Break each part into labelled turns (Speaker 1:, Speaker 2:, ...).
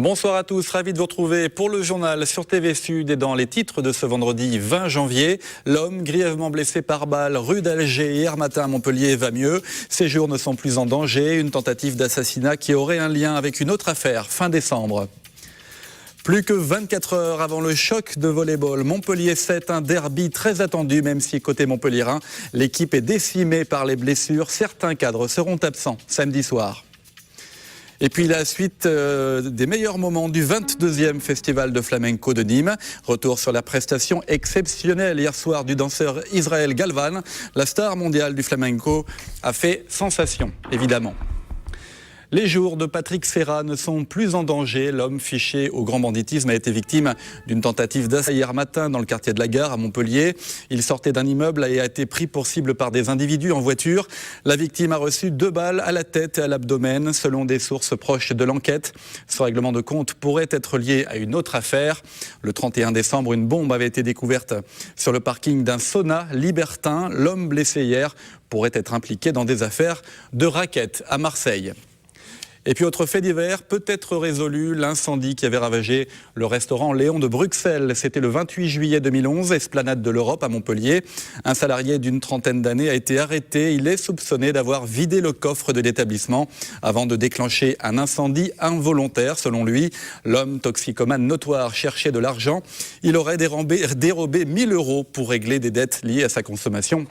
Speaker 1: Bonsoir à tous, ravi de vous retrouver pour le journal sur TV Sud et dans les titres de ce vendredi 20 janvier. L'homme grièvement blessé par balle rue d'Alger hier matin à Montpellier va mieux. Ses jours ne sont plus en danger. Une tentative d'assassinat qui aurait un lien avec une autre affaire fin décembre. Plus que 24 heures avant le choc de volley-ball, Montpellier 7, un derby très attendu, même si côté montpelliérain, l'équipe est décimée par les blessures. Certains cadres seront absents samedi soir. Et puis la suite des meilleurs moments du 22e Festival de Flamenco de Nîmes. Retour sur la prestation exceptionnelle hier soir du danseur Israël Galvan. La star mondiale du flamenco a fait sensation, évidemment. Les jours de Patrick Serra ne sont plus en danger. L'homme fiché au grand banditisme a été victime d'une tentative d'assassinat hier matin dans le quartier de la Gare à Montpellier. Il sortait d'un immeuble et a été pris pour cible par des individus en voiture. La victime a reçu 2 balles à la tête et à l'abdomen, selon des sources proches de l'enquête. Ce règlement de compte pourrait être lié à une autre affaire. Le 31 décembre, une bombe avait été découverte sur le parking d'un sauna libertin. L'homme blessé hier pourrait être impliqué dans des affaires de racket à Marseille. Et puis autre fait divers, peut-être résolu, l'incendie qui avait ravagé le restaurant Léon de Bruxelles. C'était le 28 juillet 2011, esplanade de l'Europe à Montpellier. Un salarié d'une trentaine d'années a été arrêté. Il est soupçonné d'avoir vidé le coffre de l'établissement avant de déclencher un incendie involontaire. Selon lui, l'homme toxicomane notoire cherchait de l'argent. Il aurait dérobé 1 000 € pour régler des dettes liées à sa consommation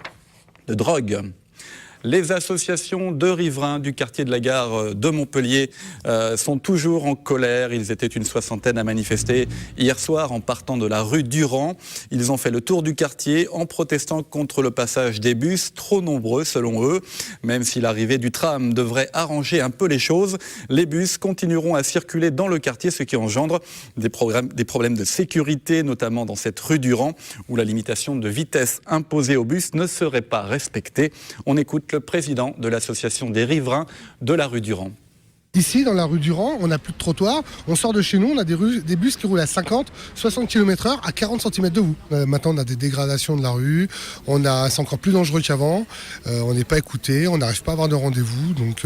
Speaker 1: de drogue. Les associations de riverains du quartier de la Gare de Montpellier sont toujours en colère. Ils étaient une soixantaine à manifester hier soir en partant de la rue Durand. Ils ont fait le tour du quartier en protestant contre le passage des bus, trop nombreux selon eux. Même si l'arrivée du tram devrait arranger un peu les choses, les bus continueront à circuler dans le quartier, ce qui engendre des problèmes de sécurité, notamment dans cette rue Durand, où la limitation de vitesse imposée aux bus ne serait pas respectée. On écoute le président de l'association des riverains de la rue Durand.
Speaker 2: Ici, dans la rue Durand, on n'a plus de trottoir. On sort de chez nous, on a des bus qui roulent à 50, 60 km/h à 40 cm de haut. Maintenant, on a des dégradations de la rue. C'est encore plus dangereux qu'avant. On n'est pas écouté, on n'arrive pas à avoir de rendez-vous. Donc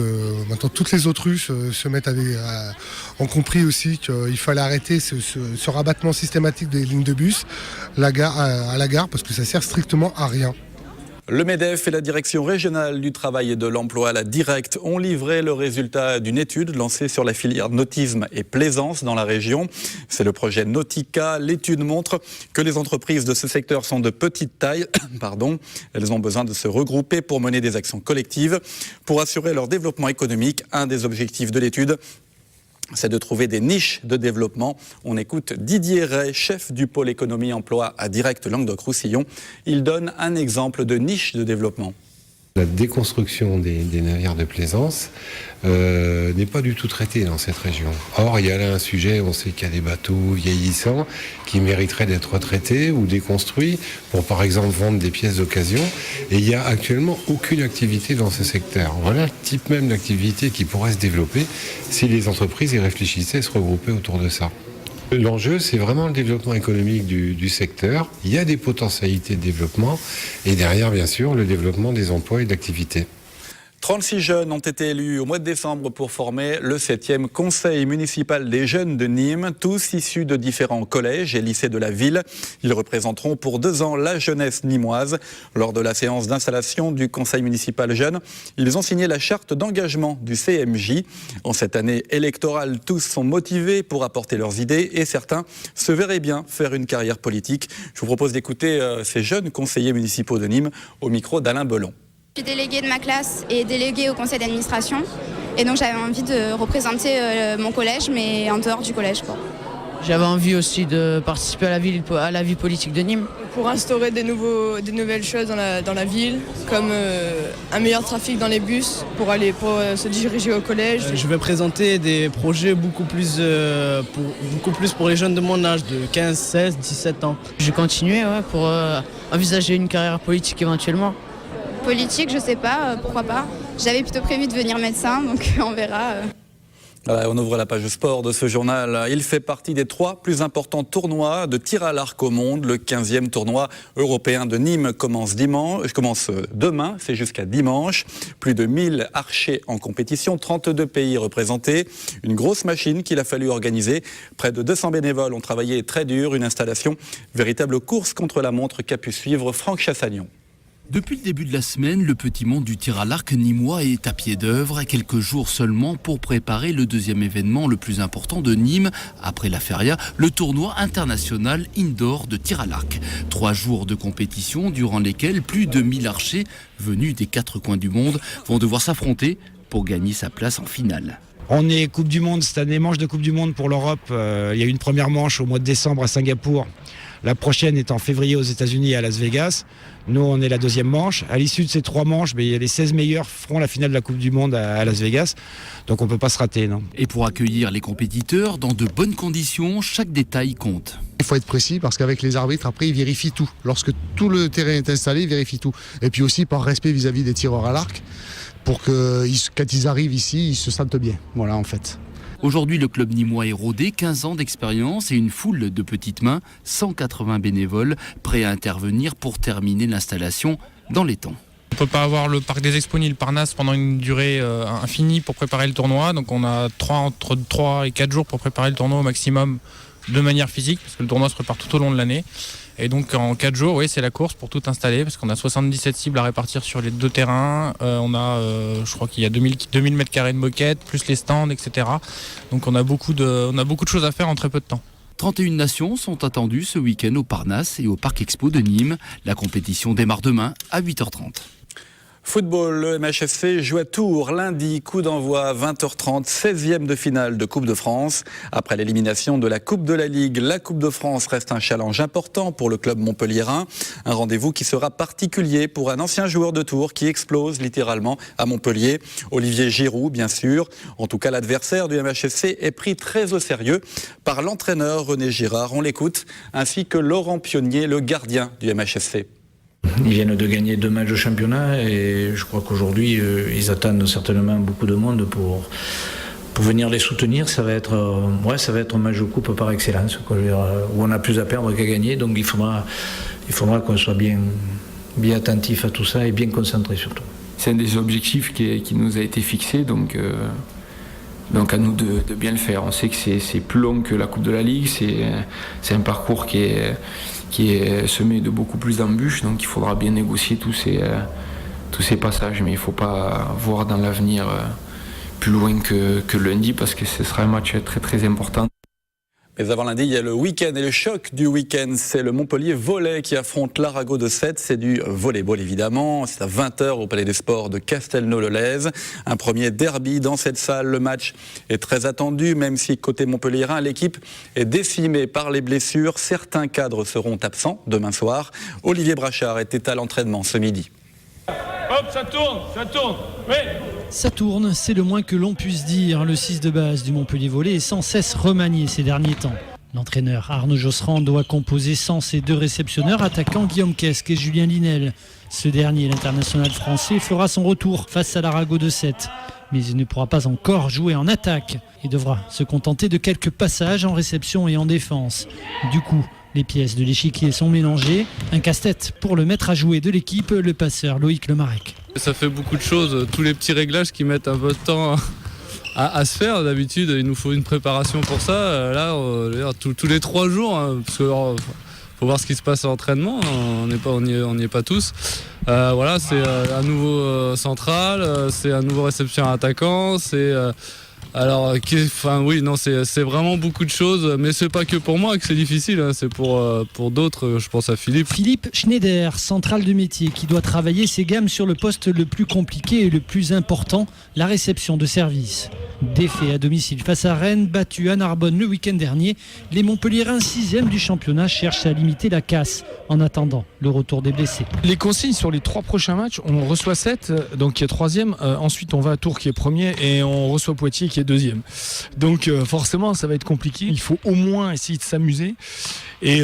Speaker 2: maintenant, toutes les autres rues se mettent ont compris aussi qu'il fallait arrêter ce rabattement systématique des lignes de bus à la gare parce que ça sert strictement à rien.
Speaker 1: Le MEDEF et la Direction régionale du travail et de l'emploi, la Direct, ont livré le résultat d'une étude lancée sur la filière nautisme et plaisance dans la région. C'est le projet Nautica. L'étude montre que les entreprises de ce secteur sont de petite taille. Elles ont besoin de se regrouper pour mener des actions collectives. Pour assurer leur développement économique, un des objectifs de l'étude, c'est de trouver des niches de développement. On écoute Didier Ray, chef du pôle économie-emploi à Direct Languedoc-Roussillon. Il donne un exemple de niche de développement.
Speaker 3: La déconstruction des navires de plaisance n'est pas du tout traitée dans cette région. Or, il y a là un sujet, on sait qu'il y a des bateaux vieillissants qui mériteraient d'être retraités ou déconstruits pour, par exemple, vendre des pièces d'occasion. Et il n'y a actuellement aucune activité dans ce secteur. Voilà le type même d'activité qui pourrait se développer si les entreprises y réfléchissaient et se regroupaient autour de ça. L'enjeu, c'est vraiment le développement économique du secteur. Il y a des potentialités de développement et derrière, bien sûr, le développement des emplois et d'activités.
Speaker 1: 36 jeunes ont été élus au mois de décembre pour former le 7e conseil municipal des jeunes de Nîmes, tous issus de différents collèges et lycées de la ville. Ils représenteront pour 2 ans la jeunesse nîmoise. Lors de la séance d'installation du conseil municipal jeune, ils ont signé la charte d'engagement du CMJ. En cette année électorale, tous sont motivés pour apporter leurs idées et certains se verraient bien faire une carrière politique. Je vous propose d'écouter ces jeunes conseillers municipaux de Nîmes au micro d'Alain Belon.
Speaker 4: Je suis déléguée de ma classe et déléguée au conseil d'administration. Et donc j'avais envie de représenter mon collège, mais en dehors du collège, quoi.
Speaker 5: J'avais envie aussi de participer à la vie politique de Nîmes.
Speaker 6: Pour instaurer des nouvelles choses dans la ville, comme un meilleur trafic dans les bus pour se diriger au collège.
Speaker 7: Je vais présenter des projets beaucoup plus pour les jeunes de mon âge, de 15, 16, 17 ans.
Speaker 5: Je vais continuer pour envisager une carrière politique éventuellement.
Speaker 4: Politique, je sais pas, pourquoi pas. J'avais plutôt prévu de devenir médecin, donc on verra.
Speaker 1: Voilà, on ouvre la page sport de ce journal. Il fait partie des 3 plus importants tournois de tir à l'arc au monde. Le 15e tournoi européen de Nîmes commence demain, c'est jusqu'à dimanche. Plus de 1000 archers en compétition, 32 pays représentés. Une grosse machine qu'il a fallu organiser. Près de 200 bénévoles ont travaillé très dur. Une installation, véritable course contre la montre qu'a pu suivre Franck Chassagnon.
Speaker 8: Depuis le début de la semaine, le petit monde du tir à l'arc nîmois est à pied d'œuvre, quelques jours seulement pour préparer le 2e événement le plus important de Nîmes, après la feria, le tournoi international indoor de tir à l'arc. 3 jours de compétition durant lesquels plus de 1000 archers venus des 4 coins du monde vont devoir s'affronter pour gagner sa place en finale.
Speaker 9: On est Coupe du Monde cette année, manche de Coupe du Monde pour l'Europe. Il y a eu une première manche au mois de décembre à Singapour. La prochaine est en février aux États-Unis et à Las Vegas. Nous, on est la 2e manche. À l'issue de ces 3 manches, les 16 meilleurs feront la finale de la Coupe du Monde à Las Vegas. Donc on ne peut pas se rater, non.
Speaker 8: Et pour accueillir les compétiteurs dans de bonnes conditions, chaque détail compte.
Speaker 10: Il faut être précis parce qu'avec les arbitres, après, ils vérifient tout. Lorsque tout le terrain est installé, ils vérifient tout. Et puis aussi par respect vis-à-vis des tireurs à l'arc, pour que quand ils arrivent ici, ils se sentent bien. Voilà, en fait.
Speaker 8: Aujourd'hui, le club nîmois est rodé, 15 ans d'expérience et une foule de petites mains, 180 bénévoles prêts à intervenir pour terminer l'installation dans les temps.
Speaker 11: On ne peut pas avoir le parc des Expos ni le Parnasse pendant une durée infinie pour préparer le tournoi. Donc on a entre 3 et 4 jours pour préparer le tournoi au maximum de manière physique, parce que le tournoi se prépare tout au long de l'année. Et donc en 4 jours, oui, c'est la course pour tout installer, parce qu'on a 77 cibles à répartir sur les 2 terrains. On a, je crois qu'il y a 2000 m² de moquettes, plus les stands, etc. Donc on a beaucoup de choses à faire en très peu de temps.
Speaker 8: 31 nations sont attendues ce week-end au Parnasse et au Parc Expo de Nîmes. La compétition démarre demain à 8h30.
Speaker 1: Football, le MHSC joue à Tours lundi, coup d'envoi 20h30, 16e de finale de Coupe de France. Après l'élimination de la Coupe de la Ligue, la Coupe de France reste un challenge important pour le club montpelliérain. Un rendez-vous qui sera particulier pour un ancien joueur de Tours qui explose littéralement à Montpellier. Olivier Giroud, bien sûr. En tout cas, l'adversaire du MHSC est pris très au sérieux par l'entraîneur René Girard. On l'écoute, ainsi que Laurent Pionnier, le gardien du MHSC.
Speaker 12: Ils viennent de gagner 2 matchs de championnat et je crois qu'aujourd'hui, ils attendent certainement beaucoup de monde pour venir les soutenir. Ça va être un match de coupe par excellence, quoi, où on a plus à perdre qu'à gagner. Donc il faudra qu'on soit bien attentif à tout ça et bien concentré surtout.
Speaker 13: C'est un des objectifs qui nous a été fixé, donc à nous de bien le faire. On sait que c'est plus long que la Coupe de la Ligue, c'est un parcours qui est semé de beaucoup plus d'embûches, donc il faudra bien négocier tous ces passages, mais il ne faut pas voir dans l'avenir plus loin que lundi, parce que ce sera un match très très important.
Speaker 1: Mais avant lundi, il y a le week-end et le choc du week-end, c'est le Montpellier Volley qui affronte l'Arago de Sète. C'est du volleyball évidemment, c'est à 20h au Palais des Sports de Castelnau-le-Lez. Un premier derby dans cette salle, le match est très attendu, même si côté montpelliérain, l'équipe est décimée par les blessures. Certains cadres seront absents demain soir. Olivier Brachard était à l'entraînement ce midi.
Speaker 14: Hop, ça tourne, oui.
Speaker 15: Ça tourne, c'est le moins que l'on puisse dire. Le 6 de base du Montpellier Volley est sans cesse remanié ces derniers temps. L'entraîneur Arnaud Josserand doit composer sans ses 2 réceptionneurs attaquants Guillaume Quesque et Julien Linel. Ce dernier, l'international français, fera son retour face à l'Arago de Sète. Mais il ne pourra pas encore jouer en attaque et devra se contenter de quelques passages en réception et en défense. Du coup, les pièces de l'échiquier sont mélangées. Un casse-tête pour le maître à jouer de l'équipe, le passeur Loïc Lemarec.
Speaker 16: Ça fait beaucoup de choses, tous les petits réglages qui mettent un peu de temps à se faire. D'habitude, il nous faut une préparation pour ça. Là, tous les 3 jours, hein, parce que faut voir ce qui se passe à l'entraînement. On n'y est pas tous. Voilà, c'est un nouveau central, c'est un nouveau réception attaquant, c'est c'est vraiment beaucoup de choses, mais c'est pas que pour moi que c'est difficile, hein, c'est pour d'autres. Je pense à Philippe.
Speaker 15: Philippe Schneider, central de métier, qui doit travailler ses gammes sur le poste le plus compliqué et le plus important, la réception de service. Défait à domicile face à Rennes, battu à Narbonne le week-end dernier, les Montpelliérains 6e du championnat cherchent à limiter la casse en attendant le retour des blessés.
Speaker 17: Les consignes sur les 3 prochains matchs, on reçoit Sète, donc qui est 3e, ensuite on va à Tours qui est 1er et on reçoit Poitiers qui est 2e. Donc forcément ça va être compliqué, il faut au moins essayer de s'amuser et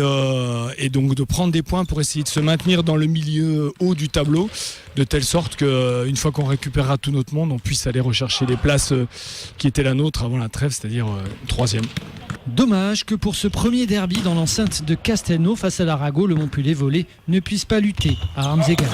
Speaker 17: donc de prendre des points pour essayer de se maintenir dans le milieu haut du tableau, de telle sorte qu'une fois qu'on récupérera tout notre monde, on puisse aller rechercher les places qui étaient la nôtre avant la trêve, c'est-à-dire 3e.
Speaker 15: Dommage que pour ce premier derby dans l'enceinte de Castelnau face à l'Arago, le Montpellier Volley ne puisse pas lutter à armes égales.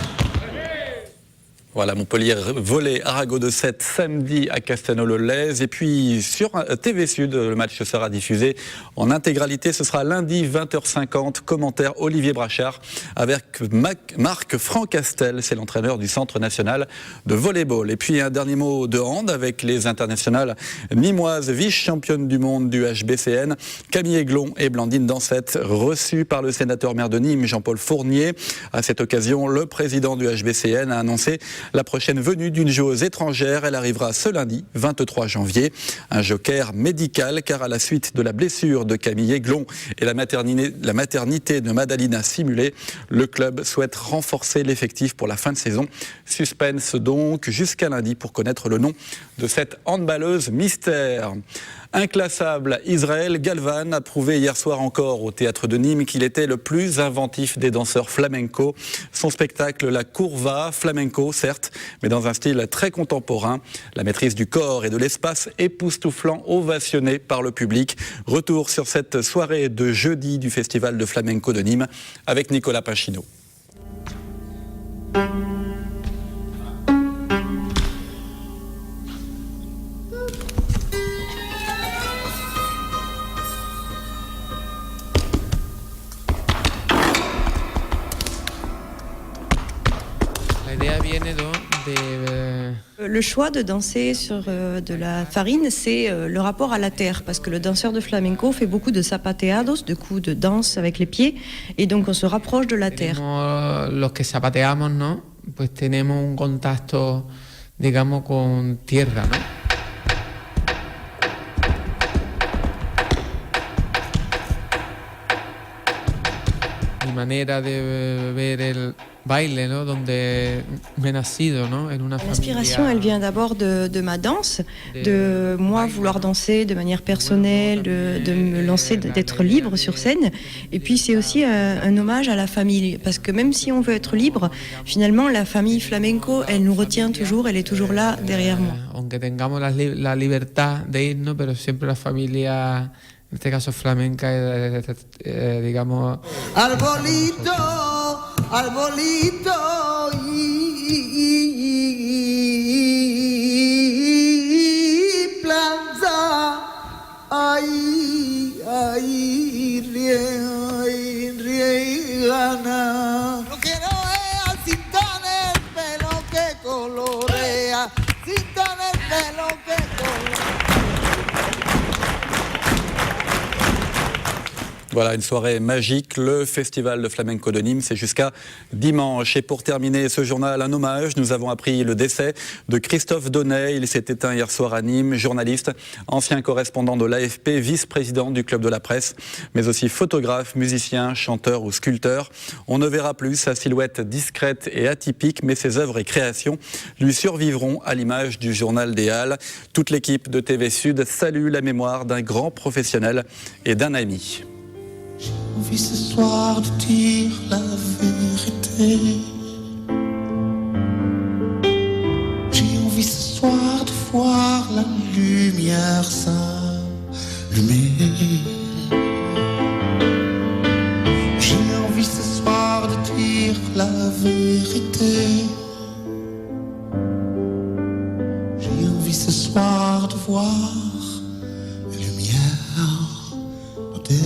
Speaker 1: Voilà, Montpellier Volley Arago de 7 samedi à Castelnau-le-Lez. Et puis sur TV Sud, le match sera diffusé en intégralité. Ce sera lundi 20h50. Commentaire Olivier Brachard avec Marc Francastel. C'est l'entraîneur du Centre national de volleyball. Et puis un dernier mot de hand avec les internationales nîmoises, vice-championnes du monde du HBCN. Camille Aiglon et Blandine Dansette, reçues par le sénateur maire de Nîmes, Jean-Paul Fournier. À cette occasion, le président du HBCN a annoncé la prochaine venue d'une joueuse étrangère. Elle arrivera ce lundi 23 janvier. Un joker médical car à la suite de la blessure de Camille Aiglon et la maternité de Madalina simulée, le club souhaite renforcer l'effectif pour la fin de saison. Suspense donc jusqu'à lundi pour connaître le nom de cette handballeuse mystère. Inclassable, Israël Galvan a prouvé hier soir encore au Théâtre de Nîmes qu'il était le plus inventif des danseurs flamenco. Son spectacle, la Curva, flamenco certes, mais dans un style très contemporain. La maîtrise du corps et de l'espace époustouflant, ovationné par le public. Retour sur cette soirée de jeudi du Festival de flamenco de Nîmes avec Nicolas Pachino.
Speaker 18: Le choix de danser sur de la farine, c'est le rapport à la terre, parce que le danseur de flamenco fait beaucoup de zapateados, de coups de danse avec les pieds, et donc on se rapproche de la terre.
Speaker 19: Los que zapateamos, ¿no? Pues tenemos un contacto, digamos, con tierra, ¿no? Mi manera de ver el baile, ¿no? Donde me he nacido, ¿no? En una
Speaker 18: L'inspiration, elle vient d'abord de ma danse, de moi vouloir danser de manière personnelle, de me lancer, d'être libre sur scène. Et puis c'est aussi un hommage à la famille, parce que même si on veut être libre, finalement la famille flamenco, elle nous retient toujours, elle est toujours là derrière moi.
Speaker 19: Aunque tengamos la libertad de irnos, pero siempre la familia, en este caso flamenca, digamos...
Speaker 20: Arbolito, arbolito, y planta, ay, ay, riegana. Lo que no es cinta en el pelo que colorea, cinta en el pelo que colorea.
Speaker 1: Voilà, une soirée magique, le Festival de flamenco de Nîmes, c'est jusqu'à dimanche. Et pour terminer ce journal, un hommage, nous avons appris le décès de Christophe Donnet. Il s'est éteint hier soir à Nîmes, journaliste, ancien correspondant de l'AFP, vice-président du Club de la Presse, mais aussi photographe, musicien, chanteur ou sculpteur. On ne verra plus sa silhouette discrète et atypique, mais ses œuvres et créations lui survivront à l'image du Journal des Halles. Toute l'équipe de TV Sud salue la mémoire d'un grand professionnel et d'un ami.
Speaker 20: J'ai envie ce soir de dire la vérité. J'ai envie ce soir de voir la lumière s'allumer. J'ai envie ce soir de dire la vérité. J'ai envie ce soir de voir la lumière dans tes yeux.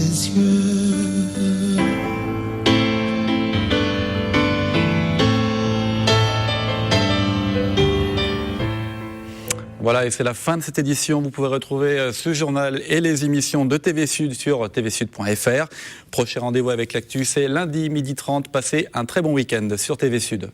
Speaker 1: Voilà, et c'est la fin de cette édition. Vous pouvez retrouver ce journal et les émissions de TV Sud sur tvsud.fr. Prochain rendez-vous avec l'actu, c'est lundi 12h30. Passez un très bon week-end sur TV Sud.